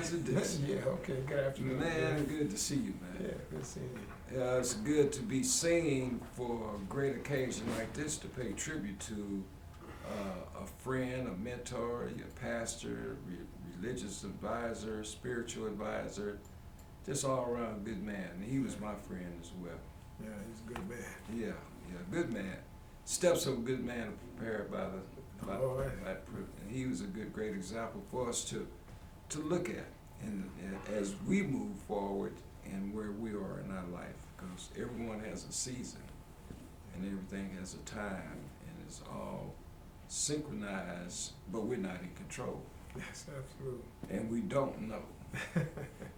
Vewiser Dixon. Yeah, okay, good afternoon. Man, good to see you, man. Yeah, good seeing you. Yeah, it's good to be seen for a great occasion like this to pay tribute to a friend, a mentor, a pastor, religious advisor, spiritual advisor, just all around good man. And he was my friend as well. Yeah, he's a good man. Yeah, good man. Steps of a good man are prepared by and he was a great example for us to look at and as we move forward and where we are in our life, because everyone has a season and everything has a time and it's all synchronized, but we're not in control. Yes, absolutely. And we don't know.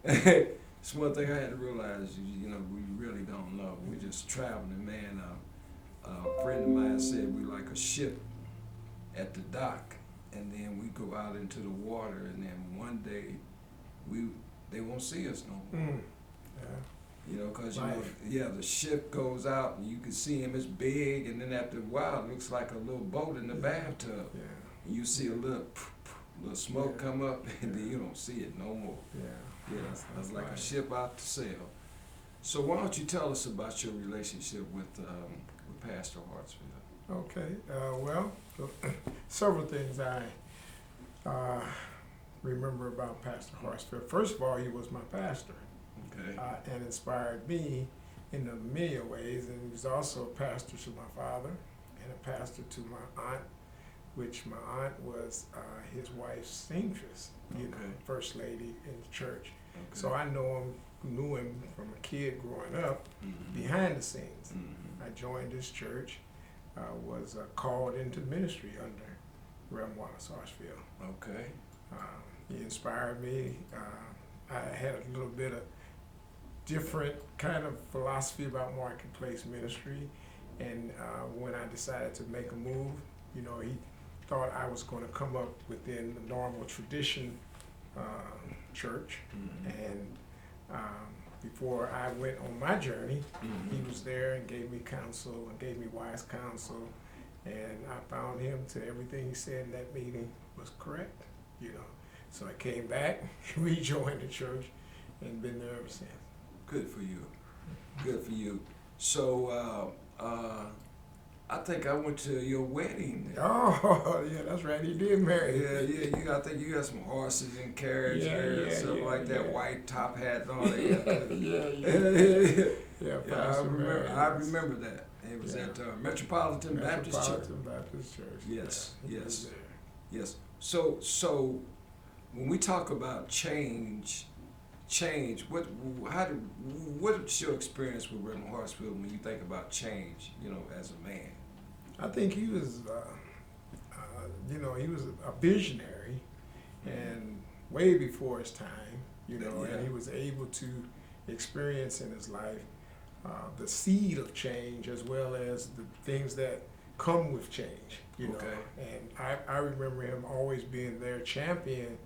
It's one thing I had to realize, we really don't know. We're just traveling, man. A friend of mine said we're like a ship at the dock, and then we go out into the water, and then one day they won't see us no more. Yeah. Because the ship goes out and you can see him, it's big, and then after a while it looks like a little boat in the bathtub. Yeah. And you see a little smoke come up, and then you don't see it no more. Yeah. It's like a ship out to sail. So why don't you tell us about your relationship with Pastor Hartsfield? Okay. Well, several things I remember about Pastor Hartsfield. First of all, he was my pastor. Okay. And inspired me in many ways. And he was also a pastor to my father and a pastor to my aunt, which my aunt was his wife's seamstress, first lady in the church. Okay. So I knew him from a kid growing up behind the scenes. I joined this church, was called into ministry under Reverend Wallace Hartsfield. Okay. He inspired me. I had a little bit of different kind of philosophy about marketplace ministry, and when I decided to make a move, he thought I was going to come up within the normal tradition church, and before I went on my journey, he was there and gave me counsel and gave me wise counsel, and I found him to everything he said in that meeting was correct, So I came back, rejoined the church, and been there ever since. Good for you. Good for you. So I think I went to your wedding. Oh, yeah, that's right. He did marry. Yeah. I think you got some horses and carriage and stuff like that. White top hat and all that. Yeah. I remember that. It was at Metropolitan Baptist Church. Baptist Church. Yes. So when we talk about change. What's your experience with Reverend Hartsfield when you think about change? As a man. I think he was, he was a visionary, and way before his time, and he was able to experience in his life the seed of change as well as the things that come with change. Okay. And I remember him always being their champion,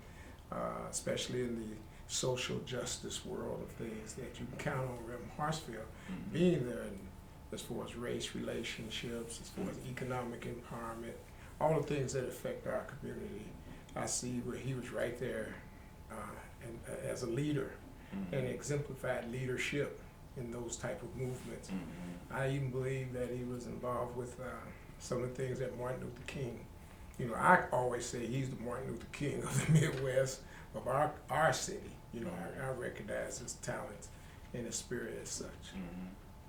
especially in the social justice world of things, that you can count on Reverend Hartsfield being there, and as far as race relationships, as far as economic empowerment, all the things that affect our community. I see where he was right there and as a leader and exemplified leadership in those type of movements. I even believe that he was involved with some of the things that Martin Luther King, I always say he's the Martin Luther King of the Midwest, of our city. I recognize his talents and his spirit as such,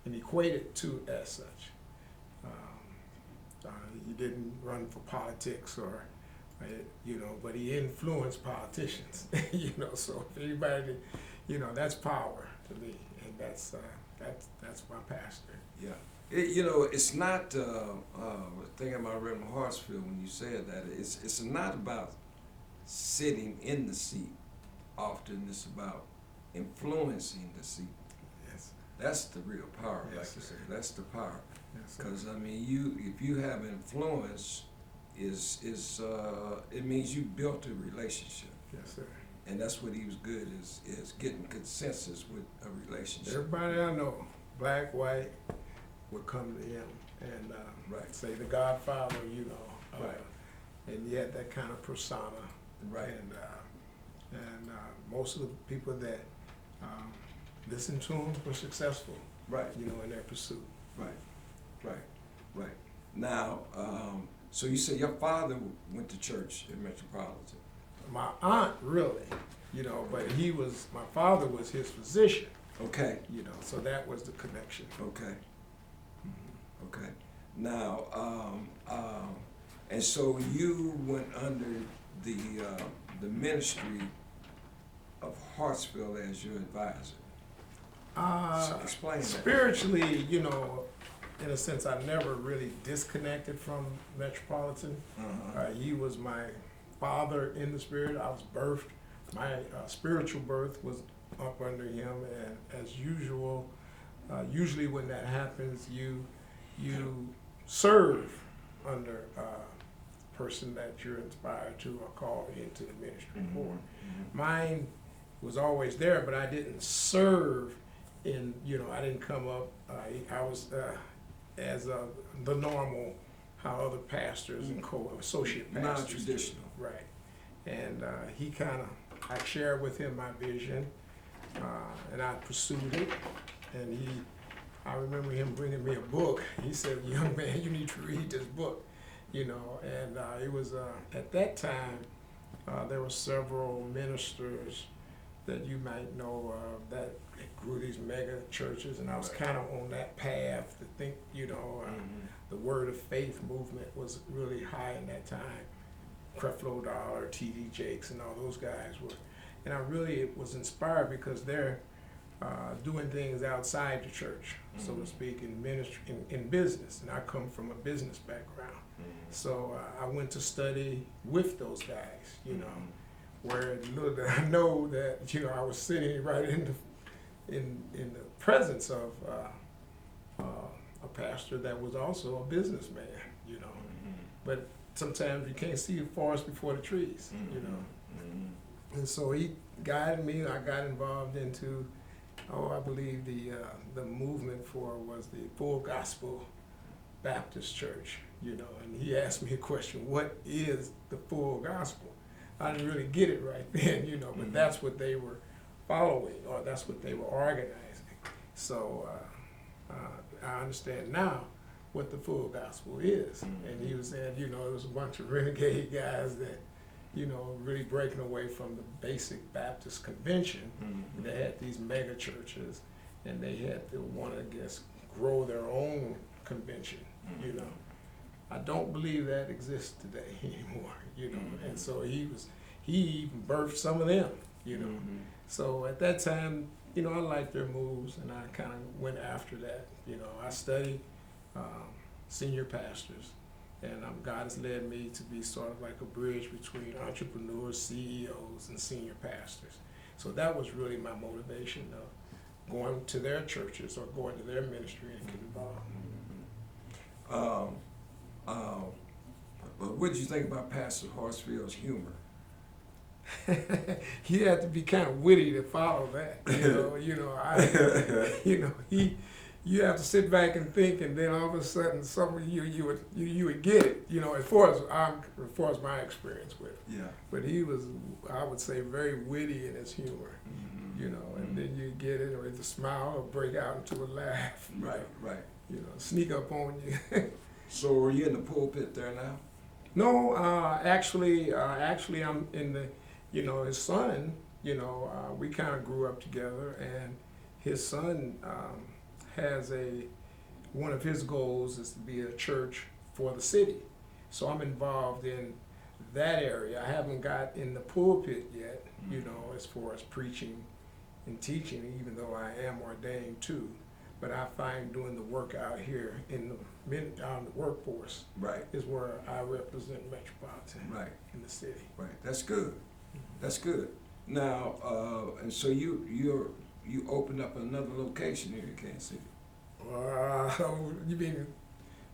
and equated to as such. He didn't run for politics or, but he influenced politicians. So if anybody, that's power to me, and that's my pastor. Yeah. It's not thinking about Reverend Hartsfield when you said that. It's not about sitting in the seat. Often it's about influencing the seat. Yes. That's the real power, yes, like you say. That's the power. Because yes, if you have influence, it means you built a relationship. Yes, sir. And that's what he was good is getting consensus with a relationship. Everybody I know, black, white, would come to him and say the Godfather, Right. and he had that kind of persona. Right. And And most of the people that listened to him were successful, Right. you know, in their pursuit. Right. Now, so you say your father went to church in Metropolitan. My aunt, really, you know, but my father was his physician. Okay. You know, so that was the connection. Okay. Okay. Now, and so you went under the ministry of Hartsfield as your advisor. So explain that. Spiritually, you know, in a sense, I never really disconnected from Metropolitan. He was my father in the spirit. I was birthed. My spiritual birth was up under him, and as usual, usually when that happens, you serve under a person that you're inspired to or called into the ministry for. Mine was always there, but I didn't serve in, you know, I didn't come up, I was as the normal, how other pastors and associate pastors. Non-traditional. Right. And he kind of, I shared with him my vision, and I pursued it. And I remember him bringing me a book. He said, "Young man, you need to read this book," you know. And it was at that time there were several ministers that you might know that grew these mega churches, and I was kind of on that path to think, you know, the Word of Faith movement was really high in that time. Creflo Dollar, T.D. Jakes, and all those guys were. And I really was inspired because they're doing things outside the church, so to speak, in ministry, in business. And I come from a business background. So I went to study with those guys, you know, where little did I know that, you know, I was sitting right in the presence of a pastor that was also a businessman, you know. But sometimes you can't see the forest before the trees, you know. And so he guided me. I got involved into, I believe the movement was the Full Gospel Baptist Church, you know. And he asked me a question: what is the full gospel? I didn't really get it right then, you know, but that's what they were following, or that's what they were organizing. So I understand now what the full gospel is. And he was saying, you know, it was a bunch of renegade guys that, you know, really breaking away from the basic Baptist convention. They had these mega churches, and they had to want to, I guess, grow their own convention, you know. I don't believe that exists today anymore, you know. And so he even birthed some of them, you know. So at that time, you know, I liked their moves, and I kind of went after that. You know, I studied senior pastors, and God has led me to be sort of like a bridge between entrepreneurs, CEOs, and senior pastors. So that was really my motivation of going to their churches or going to their ministry and get involved. But what did you think about Pastor Hartsfield's humor? He had to be kind of witty to follow that, you have to sit back and think, and then all of a sudden, some of you would get it, you know. As far as my experience with it. Yeah. But he was, I would say, very witty in his humor, you know, and then you get it, or the smile, or break out into a laugh. Right. You know, sneak up on you. So are you in the pulpit there now? No, actually, I'm in the. You know, his son, you know, we kind of grew up together, and his son has one of his goals is to be a church for the city. So I'm involved in that area. I haven't got in the pulpit yet, you know, as far as preaching and teaching, even though I am ordained too. But I find doing the work out here in the workforce is where I represent Metropolitan in the city. Right, that's good. That's good. Now, and so you opened up another location here in Kansas City. You mean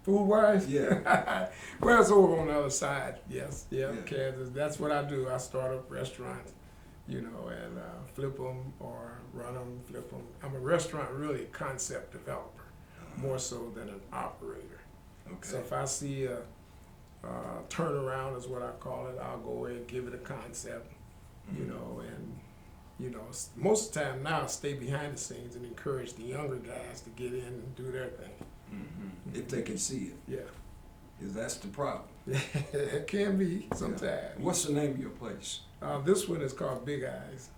food-wise? Yeah. Well, it's over on the other side. Yes, Kansas. That's what I do. I start up restaurants, you know, and flip them or run them, flip them. I'm a restaurant really concept developer, more so than an operator. Okay. So if I see a turnaround is what I call it, I'll go ahead and give it a concept, you know, and, you know, most of the time now I stay behind the scenes and encourage the younger guys to get in and do their thing. If they can see it. Yeah. Because that's the problem. It can be sometimes. Yeah. What's the name of your place? This one is called Big Eyes.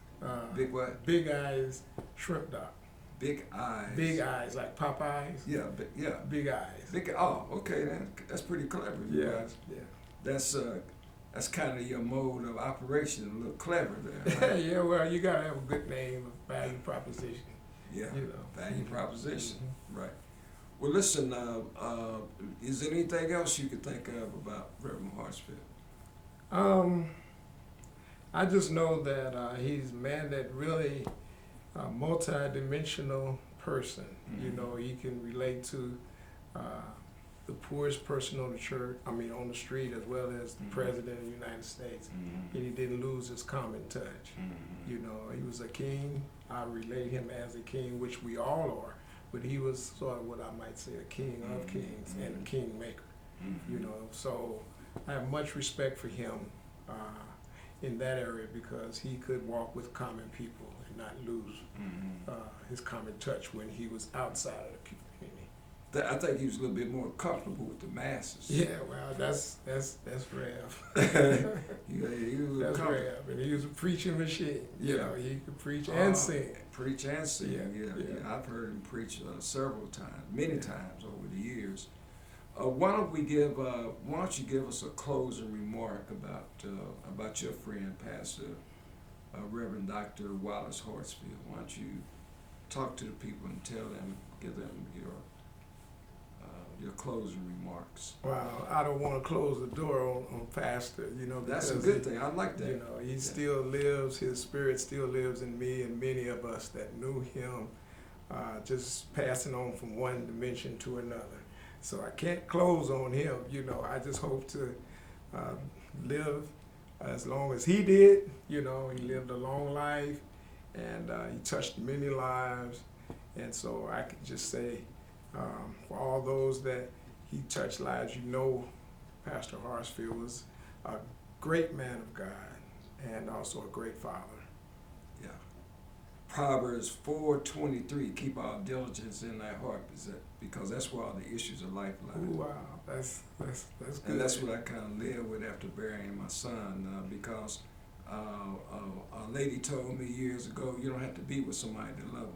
Big what? Big Eyes Shrimp Dock. Big Eyes. Big Eyes, like Popeyes. Yeah, yeah. Big Eyes. Okay, that's pretty clever. Yeah, guys. yeah. That's kind of your mode of operation, a little clever there. Right? Yeah, well, you gotta have a good name, a value proposition. Yeah, you know. value proposition, right. Well, listen, is there anything else you could think of about Reverend Hartsfield? I just know that he's a man that really multi-dimensional person. You know, he can relate to the poorest person on the church, on the street, as well as the President of the United States. And he didn't lose his common touch. You know, he was a king. I relate him as a king, which we all are. But he was sort of what I might say a king of kings and a king maker. You know, so I have much respect for him in that area because he could walk with common people and not lose his common touch when he was outside of the community. I think he was a little bit more comfortable with the masses. Yeah, well, that's Rev. He was that's Rev, and he was a preaching machine. You know, he could preach and sing. Preach and sing. Yeah. I've heard him preach several times, many times over the years. Why don't you give us a closing remark about your friend, Pastor Reverend Dr. Wallace Hartsfield? Why don't you talk to the people and give them your closing remarks? Well, I don't want to close the door on Pastor, you know. That's a good thing. I like that. You know, he still lives, his spirit still lives in me and many of us that knew him, just passing on from one dimension to another. So I can't close on him, you know. I just hope to live as long as he did. You know, he lived a long life and he touched many lives. And so I could just say, for all those that he touched lives, you know, Pastor Hartsfield was a great man of God and also a great father. Yeah. Proverbs 4:23, keep all diligence in thy heart, because that's where all the issues of life lie. Ooh, wow, that's good. And that's what I kind of live with after burying my son, because a lady told me years ago, you don't have to be with somebody to love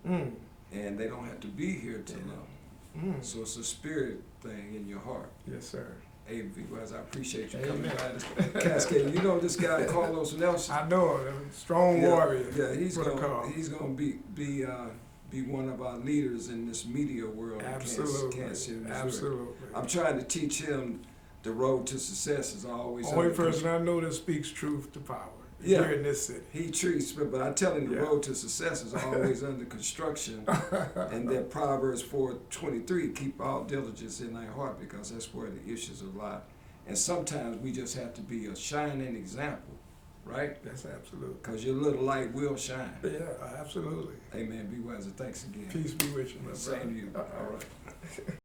them. And they don't have to be here to love. So it's a spirit thing in your heart. Yes, sir. Hey, Vewiser, I appreciate you coming by. Cascade, you know this guy Carlos Nelson. I know him, strong warrior. Yeah, he's gonna be one of our leaders in this media world. Absolutely. In Kansas City, Missouri. Absolutely. I'm trying to teach him the road to success is always. Only person I know that speaks truth to power. Yeah, here in this city. He treats, but I tell him the road to success is always under construction. And that Proverbs 4:23, keep all diligence in thy heart, because that's where the issues lie. And sometimes we just have to be a shining example, right? That's absolute. Because your little light will shine. Yeah, absolutely. Amen. Vewiser, thanks again. Peace be with you, my brother. Same to you. All right.